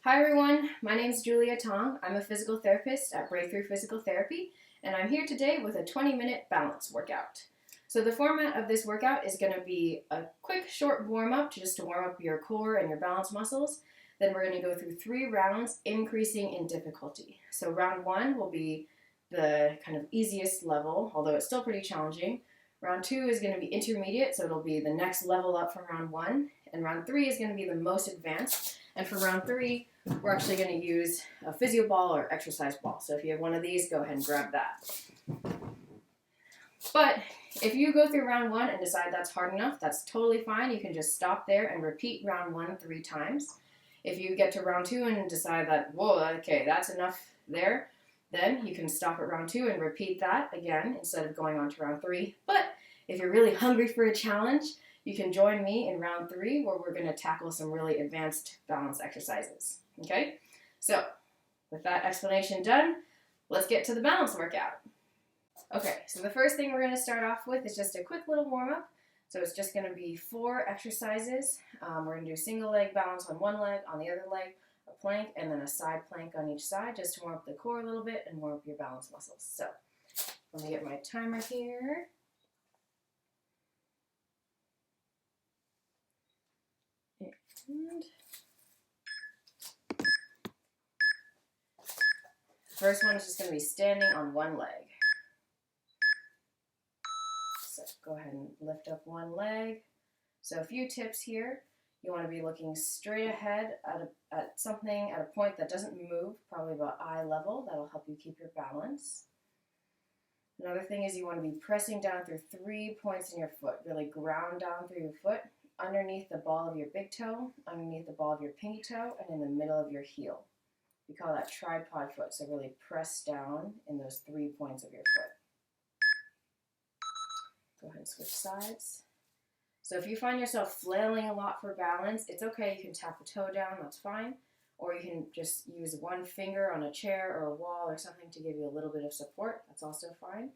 Hi everyone, my name is Julia Tong. I'm a physical therapist at Breakthrough Physical Therapy, and I'm here today with a 20-minute balance workout. So the format of this workout is going to be a quick, short warm-up just to warm up your core and your balance muscles. Then we're going to go through 3 rounds, increasing in difficulty. So round 1 will be the kind of easiest level, although it's still pretty challenging. Round 2 is going to be intermediate, so it'll be the next level up from round 1. And round 3 is going to be the most advanced. And for round 3, we're actually going to use a physio ball or exercise ball. So if you have one of these, go ahead and grab that. But if you go through round 1 and decide that's hard enough, that's totally fine. You can just stop there and repeat round 1 3 times. If you get to round 2 and decide that, whoa, okay, that's enough there, then you can stop at round 2 and repeat that again instead of going on to round 3. But if you're really hungry for a challenge, you can join me in round 3 where we're going to tackle some really advanced balance exercises. Okay? So, with that explanation done, let's get to the balance workout. Okay, so the first thing we're going to start off with is just a quick little warm-up. So it's just going to be 4 exercises. We're going to do single leg balance on one leg, on the other leg, a plank, and then a side plank on each side just to warm up the core a little bit and warm up your balance muscles. So, let me get my timer here. And the first one is just going to be standing on one leg. So go ahead and lift up one leg. So a few tips here. You want to be looking straight ahead at something at a point that doesn't move, probably about eye level. That'll help you keep your balance. Another thing is you want to be pressing down through 3 points in your foot. Really ground down through your foot, underneath the ball of your big toe, underneath the ball of your pinky toe, and in the middle of your heel. We call that tripod foot, so really press down in those 3 points of your foot. Go ahead and switch sides. So if you find yourself flailing a lot for balance, it's okay. You can tap a toe down, that's fine. Or you can just use one finger on a chair or a wall or something to give you a little bit of support. That's also fine.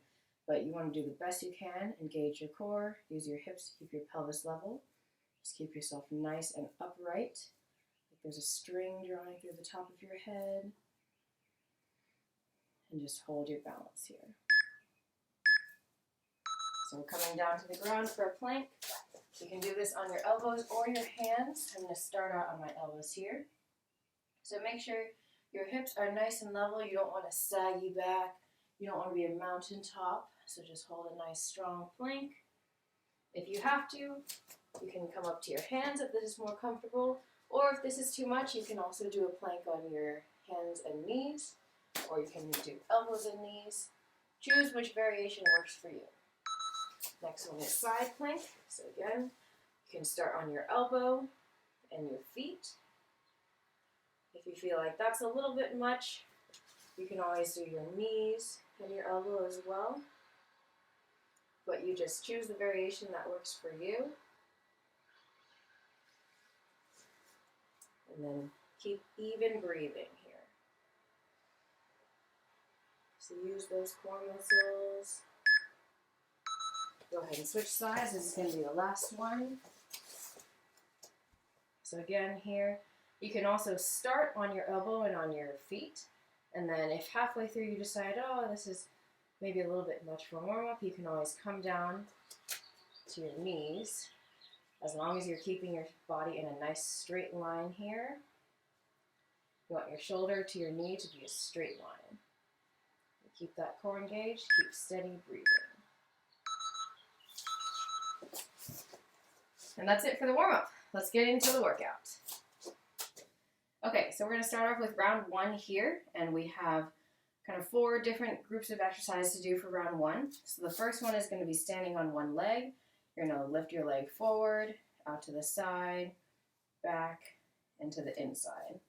But you want to do the best you can, engage your core, use your hips to keep your pelvis level. Just keep yourself nice and upright. Like there's a string drawing through the top of your head. And just hold your balance here. So we're coming down to the ground for a plank. You can do this on your elbows or your hands. I'm going to start out on my elbows here. So make sure your hips are nice and level. You don't want to sag you back. You don't want to be a mountaintop. So just hold a nice strong plank. If you have to, you can come up to your hands if this is more comfortable. Or if this is too much, you can also do a plank on your hands and knees. Or you can do elbows and knees. Choose which variation works for you. Next one is side plank. So again, you can start on your elbow and your feet. If you feel like that's a little bit much, you can always do your knees and your elbow as well. But you just choose the variation that works for you. And then keep even breathing here. So use those core muscles. Go ahead and switch sides. This is going to be the last one. So again here, you can also start on your elbow and on your feet. And then if halfway through you decide, oh, this is maybe a little bit much for a warm-up, you can always come down to your knees. As long as you're keeping your body in a nice straight line here. You want your shoulder to your knee to be a straight line. Keep that core engaged, keep steady breathing. And that's it for the warm-up. Let's get into the workout. Okay, so we're going to start off with round 1 here, and we have kind of 4 different groups of exercises to do for round 1. So the first one is going to be standing on one leg. You're going to lift your leg forward, out to the side, back, and to the inside.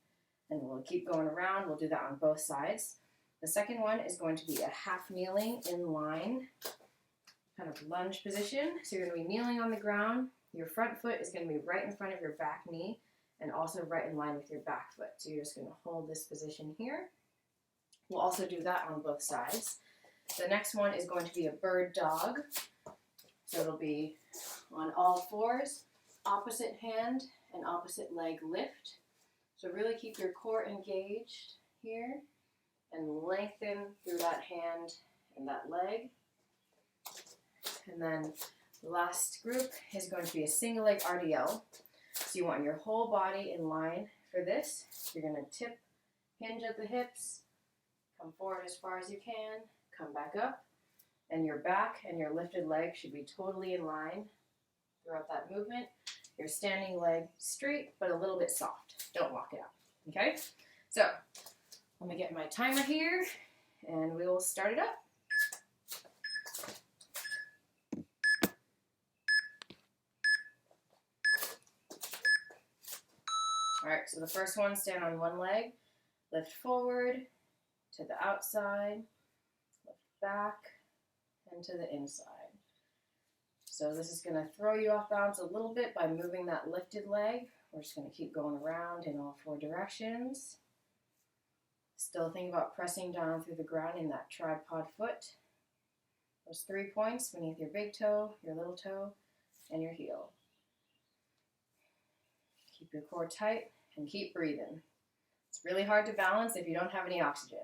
And we'll keep going around. We'll do that on both sides. The second one is going to be a half kneeling in line, kind of lunge position. So you're going to be kneeling on the ground. Your front foot is going to be right in front of your back knee and also right in line with your back foot. So you're just going to hold this position here. We'll also do that on both sides. The next one is going to be a bird dog. So it'll be on all fours, opposite hand and opposite leg lift. So really keep your core engaged here and lengthen through that hand and that leg. And then the last group is going to be a single leg RDL. So you want your whole body in line for this. You're going to tip, hinge at the hips, come forward as far as you can, come back up, and your back and your lifted leg should be totally in line throughout that movement. Your standing leg straight, but a little bit soft. Don't lock it up, okay? So, let me get my timer here, and we will start it up. All right, so the first one, stand on one leg, lift forward to the outside, lift back, and to the inside. So this is going to throw you off balance a little bit by moving that lifted leg. We're just going to keep going around in all four directions. Still think about pressing down through the ground in that tripod foot. Those 3 points beneath your big toe, your little toe, and your heel. Keep your core tight and keep breathing. It's really hard to balance if you don't have any oxygen.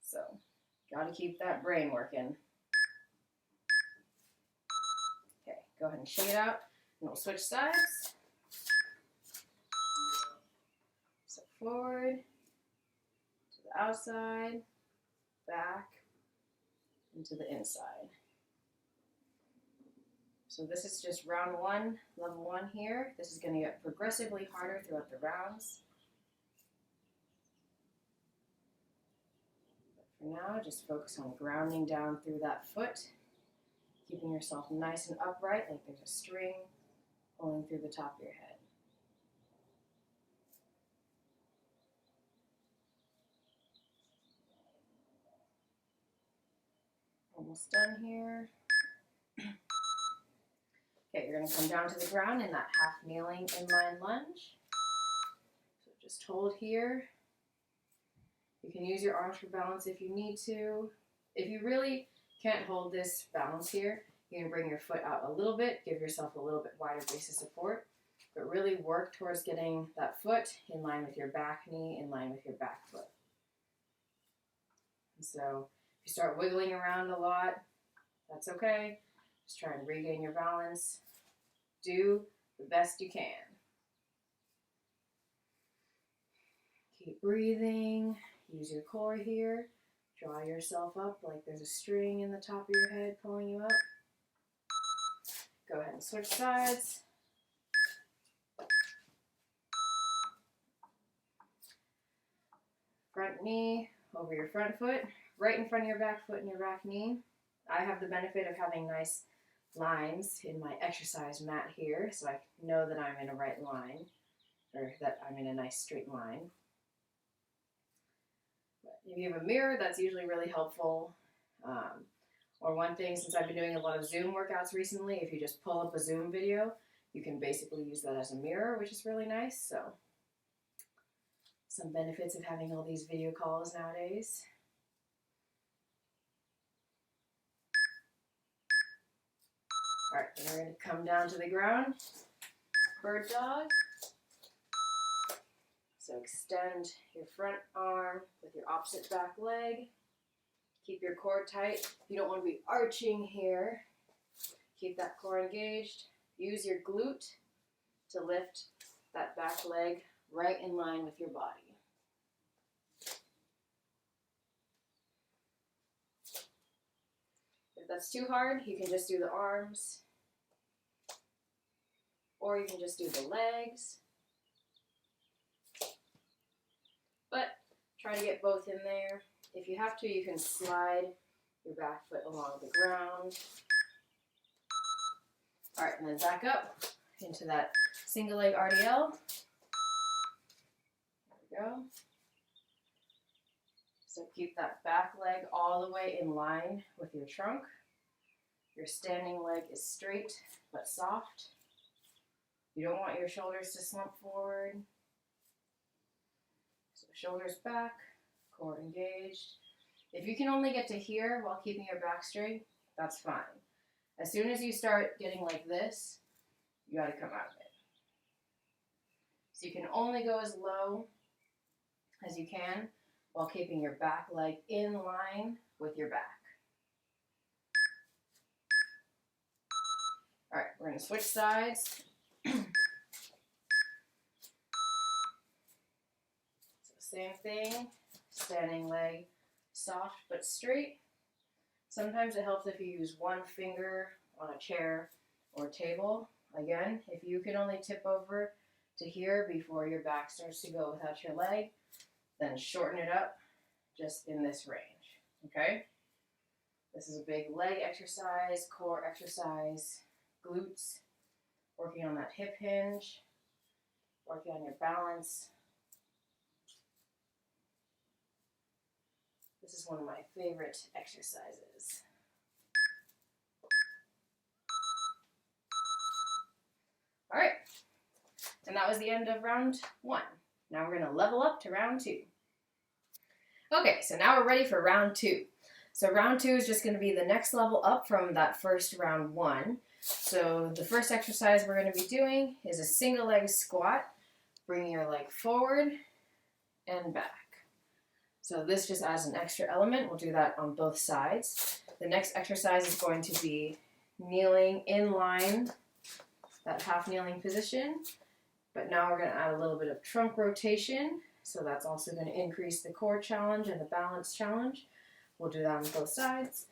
So, got to keep that brain working. Okay, go ahead and shake it out, and we'll switch sides. So forward, to the outside, back, and to the inside. So this is just round one, level one here. This is going to get progressively harder throughout the rounds. But for now, just focus on grounding down through that foot, keeping yourself nice and upright like there's a string pulling through the top of your head. Almost done here. Okay, you're going to come down to the ground in that half kneeling inline lunge. So just hold here. You can use your arms for balance if you need to. If you really can't hold this balance here, you can bring your foot out a little bit, give yourself a little bit wider base of support, but really work towards getting that foot in line with your back knee, in line with your back foot. And so if you start wiggling around a lot, that's okay. Just try and regain your balance. Do the best you can. Keep breathing. Use your core here. Draw yourself up like there's a string in the top of your head pulling you up. Go ahead and switch sides. Front knee over your front foot, right in front of your back foot and your back knee. I have the benefit of having nice lines in my exercise mat here, so I know that I'm in a right line, or that I'm in a nice straight line. But if you have a mirror, that's usually really helpful. Or one thing, since I've been doing a lot of Zoom workouts recently, if you just pull up a Zoom video, you can basically use that as a mirror, which is really nice. So, some benefits of having all these video calls nowadays. All right, then we're going to come down to the ground, bird dog. So extend your front arm with your opposite back leg. Keep your core tight. You don't want to be arching here. Keep that core engaged. Use your glute to lift that back leg right in line with your body. If that's too hard, you can just do the arms, or you can just do the legs. But try to get both in there. If you have to, you can slide your back foot along the ground. All right, and then back up into that single leg RDL. There we go. So keep that back leg all the way in line with your trunk. Your standing leg is straight but soft. You don't want your shoulders to slump forward. So shoulders back, core engaged. If you can only get to here while keeping your back straight, that's fine. As soon as you start getting like this, you got to come out of it. So you can only go as low as you can while keeping your back leg in line with your back. All right, we're going to switch sides. So same thing, standing leg soft but straight. Sometimes it helps if you use one finger on a chair or table. Again, if you can only tip over to here before your back starts to go without your leg, then shorten it up just in this range, okay? This is a big leg exercise, core exercise, glutes, working on that hip hinge, working on your balance. This is one of my favorite exercises. All right, and that was the end of round 1. Now we're going to level up to round 2. Okay, so now we're ready for round 2. So round 2 is just going to be the next level up from that first round 1. So the first exercise we're going to be doing is a single leg squat, bringing your leg forward and back. So this just adds an extra element. We'll do that on both sides. The next exercise is going to be kneeling in line, that half kneeling position. But now we're going to add a little bit of trunk rotation. So that's also going to increase the core challenge and the balance challenge. We'll do that on both sides.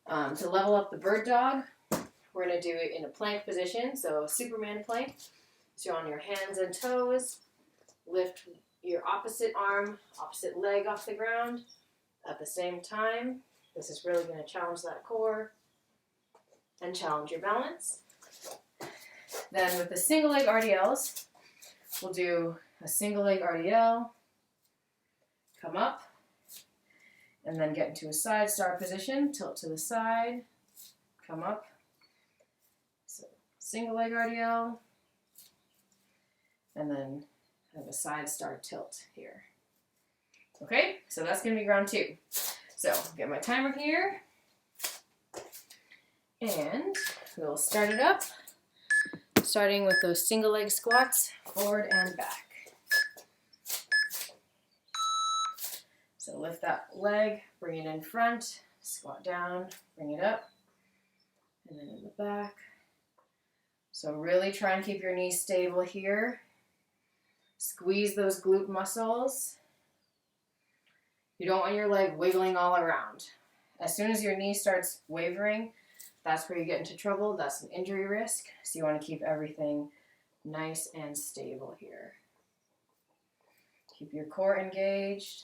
To level up the bird dog, we're going to do it in a plank position. So Superman plank. So you're on your hands and toes. Lift your opposite arm, opposite leg off the ground at the same time. This is really going to challenge that core and challenge your balance. Then with the single leg RDLs, we'll do a single leg RDL, come up, and then get into a side star position, tilt to the side, come up. So single leg RDL, and then have a side star tilt here. Okay, so that's going to be round 2. So get my timer here, and we'll start it up, starting with those single leg squats, forward and back. So lift that leg, bring it in front, squat down, bring it up, and then in the back. So really try and keep your knees stable here. Squeeze those glute muscles. You don't want your leg wiggling all around. As soon as your knee starts wavering, that's where you get into trouble. That's an injury risk. So you want to keep everything nice and stable here. Keep your core engaged.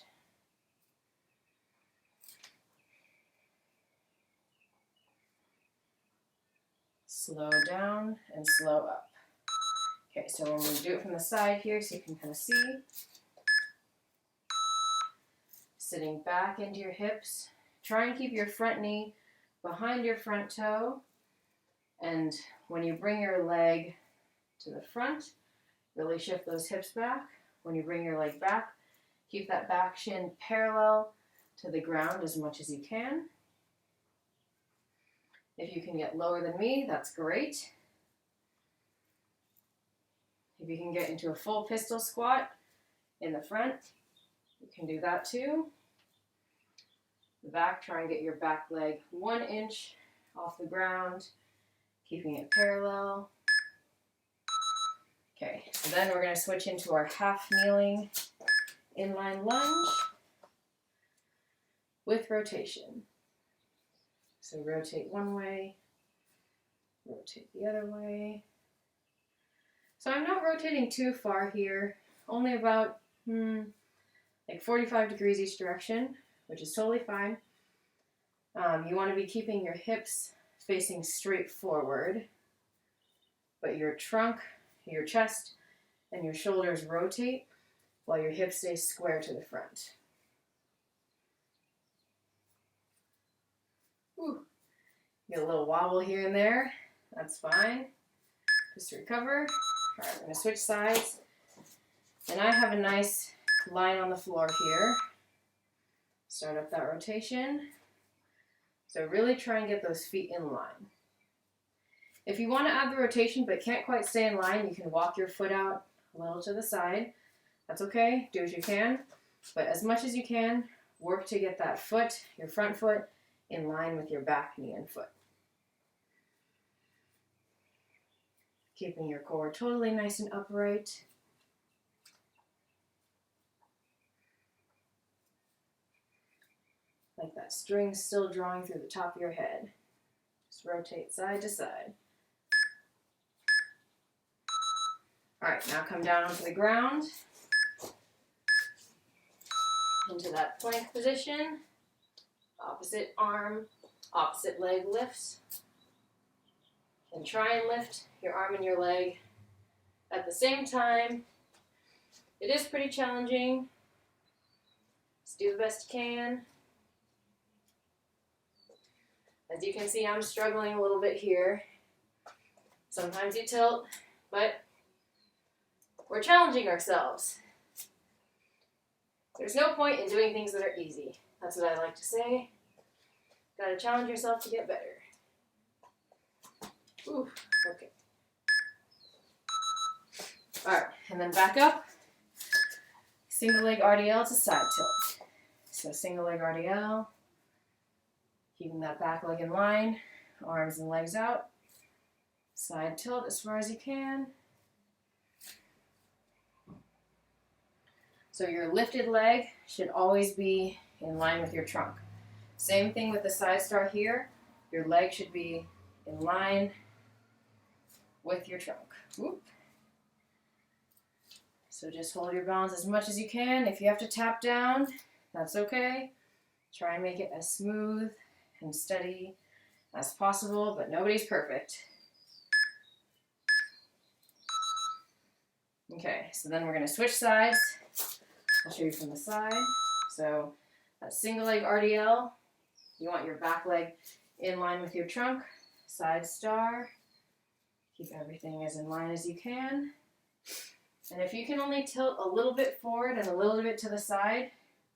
Slow down and slow up. Okay, so we're going to do it from the side here so you can kind of see. Sitting back into your hips. Try and keep your front knee behind your front toe. And when you bring your leg to the front, really shift those hips back. When you bring your leg back, keep that back shin parallel to the ground as much as you can. If you can get lower than me, that's great. If you can get into a full pistol squat in the front, you can do that too. The back, try and get your back leg 1 inch off the ground, keeping it parallel. Okay, so then we're going to switch into our half kneeling inline lunge with rotation. So rotate one way, rotate the other way. So I'm not rotating too far here, only about like 45 degrees each direction, which is totally fine. You want to be keeping your hips facing straight forward, but your trunk, your chest, and your shoulders rotate while your hips stay square to the front. Ooh, get a little wobble here and there. That's fine. Just recover. All right, we're going to switch sides. And I have a nice line on the floor here. Start up that rotation. So really try and get those feet in line. If you want to add the rotation but can't quite stay in line, you can walk your foot out a little to the side. That's okay, do what you can, but as much as you can, work to get that foot, your front foot, in line with your back knee and foot. Keeping your core totally nice and upright. Like that string still drawing through the top of your head. Just rotate side to side. All right, now come down onto the ground. Into that plank position. Opposite arm, opposite leg lifts. And try and lift your arm and your leg at the same time. It is pretty challenging. Just do the best you can. As you can see, I'm struggling a little bit here. Sometimes you tilt, but we're challenging ourselves. There's no point in doing things that are easy. That's what I like to say. Gotta challenge yourself to get better. Ooh, okay. Alright, and then back up. Single leg RDL to side tilt. So single leg RDL. Keeping that back leg in line, arms and legs out. Side tilt as far as you can. So your lifted leg should always be in line with your trunk. Same thing with the side star here. Your leg should be in line with your trunk. Whoop. So just hold your balance as much as you can. If you have to tap down, that's okay. Try and make it as smooth and steady as possible, but nobody's perfect. Okay, so then we're going to switch sides. I'll show you from the side. So that single leg RDL, you want your back leg in line with your trunk. Side star. Keep everything as in line as you can. And if you can only tilt a little bit forward and a little bit to the side,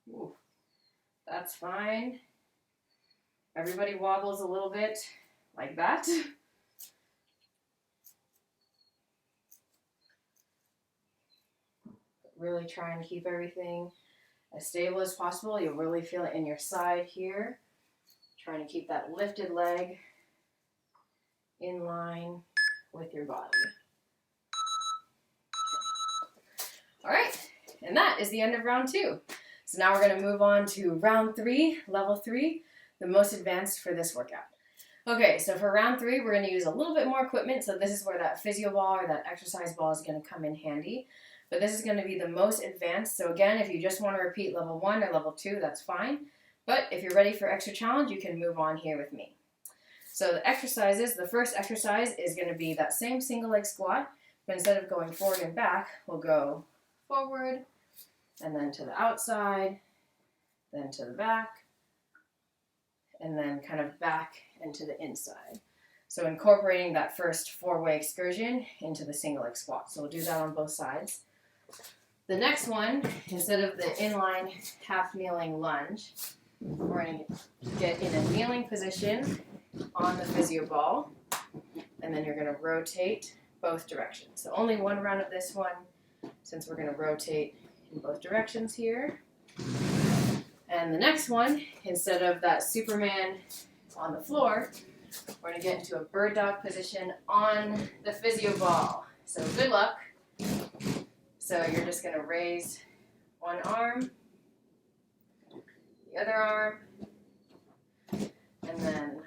ooh, that's fine. Everybody wobbles a little bit like that. Really try and keep everything as stable as possible. You'll really feel it in your side here. Trying to keep that lifted leg in line with your body. All right, and that is the end of round 2. So now we're going to move on to round 3, level 3, the most advanced for this workout. Okay, so for round 3, we're going to use a little bit more equipment. So this is where that physio ball or that exercise ball is going to come in handy. But this is going to be the most advanced. So again, if you just want to repeat level 1 or level 2, that's fine. But if you're ready for extra challenge, you can move on here with me. So the exercises, the first exercise is going to be that same single leg squat, but instead of going forward and back, we'll go forward, and then to the outside, then to the back, and then kind of back and to the inside. So incorporating that first 4-way excursion into the single leg squat. So we'll do that on both sides. The next one, instead of the inline half kneeling lunge, we're going to get in a kneeling position on the physio ball, and then you're going to rotate both directions. So only one round of this one, since we're going to rotate in both directions here. And the next one, instead of that Superman on the floor, we're going to get into a bird dog position on the physio ball. So good luck. So you're just going to raise one arm, the other arm, and then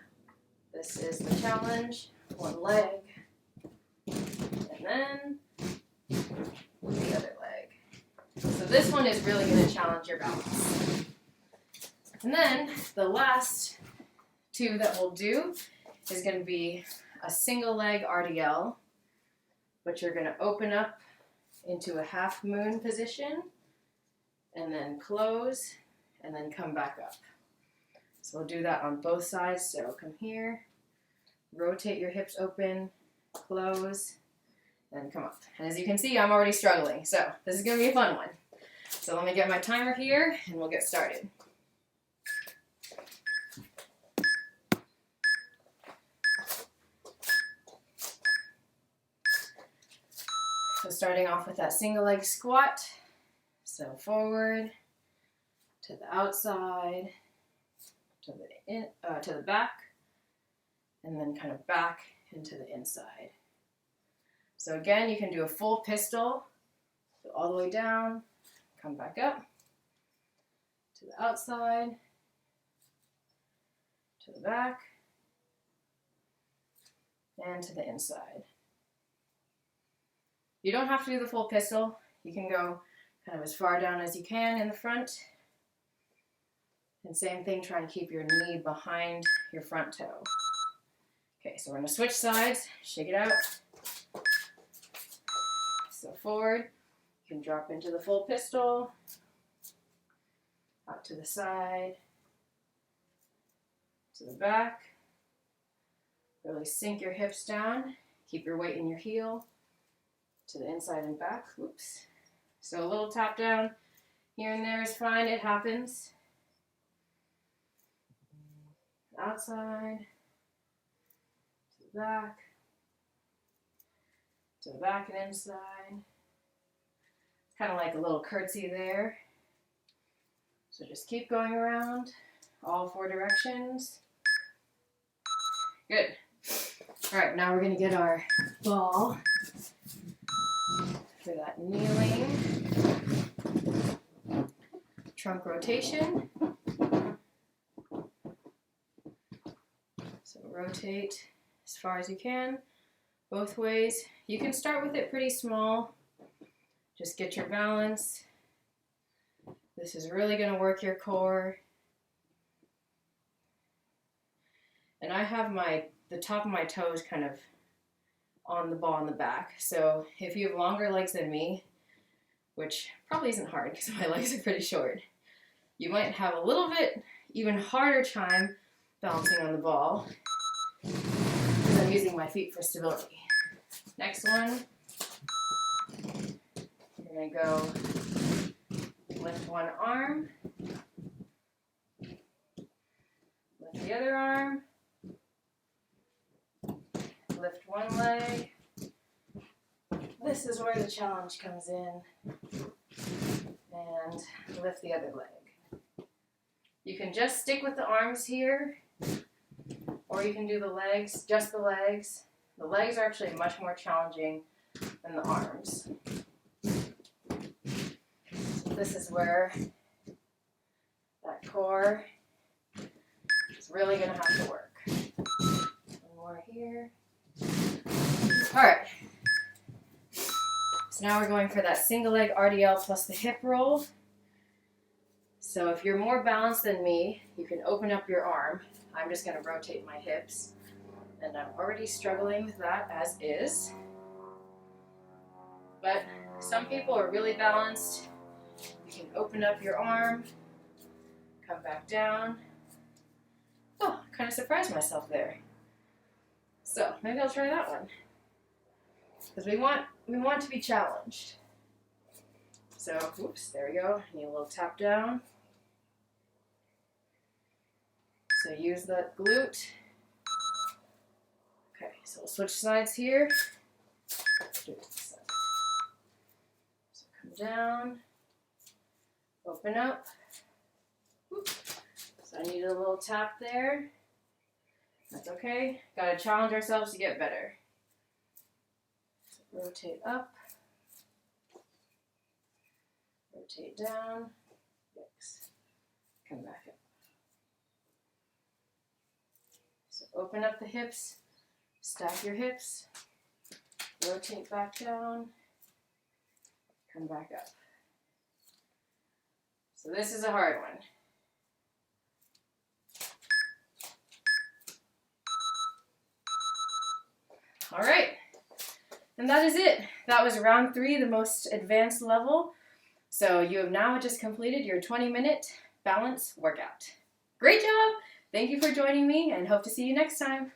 this is the challenge, one leg, and then the other leg. So this one is really going to challenge your balance. And then the last 2 that we'll do is going to be a single leg RDL, but you're going to open up into a half moon position, and then close, and then come back up. So we'll do that on both sides. So come here, rotate your hips open, close, and come up. And as you can see, I'm already struggling. So this is going to be a fun one. So let me get my timer here, and we'll get started. So starting off with that single leg squat. So forward, to the outside, to the back, and then kind of back into the inside. So again, you can do a full pistol, so all the way down, come back up, to the outside, to the back, and to the inside. You don't have to do the full pistol. You can go kind of as far down as you can in the front. And same thing, try and keep your knee behind your front toe. Okay, so we're going to switch sides, shake it out. So forward, you can drop into the full pistol, out to the side, to the back. Really sink your hips down, keep your weight in your heel, to the inside and back. Oops. So a little tap down here and there is fine, it happens. Outside, to the back and inside. It's kind of like a little curtsy there. So just keep going around all 4 directions. Good. All right, now we're going to get our ball for that kneeling trunk rotation. So rotate as far as you can, both ways. You can start with it pretty small. Just get your balance. This is really going to work your core. And I have the top of my toes kind of on the ball in the back. So if you have longer legs than me, which probably isn't hard because my legs are pretty short, you might have a little bit even harder time balancing on the ball because I'm using my feet for stability. Next one, you're going to go lift one arm, lift the other arm, lift one leg. This is where the challenge comes in. And lift the other leg. You can just stick with the arms here, or you can do the legs, just the legs. The legs are actually much more challenging than the arms. So this is where that core is really going to have to work. One more here. All right. So now we're going for that single leg RDL plus the hip roll. So if you're more balanced than me, you can open up your arm. I'm just going to rotate my hips. And I'm already struggling with that as is. But some people are really balanced. You can open up your arm, come back down. Oh, I kind of surprised myself there. So maybe I'll try that one. Because we want to be challenged. So, oops, there we go. Need a little tap down. So use that glute. Okay, so we'll switch sides here. Do it this side. So come down, open up. Whoop. So I needed a little tap there. That's okay. Got to challenge ourselves to get better. So rotate up. Rotate down. Yikes. Come back up. So open up the hips. Stack your hips, rotate back down, come back up. So this is a hard one. All right, and that is it. That was round 3, the most advanced level. So you have now just completed your 20-minute balance workout. Great job! Thank you for joining me and hope to see you next time.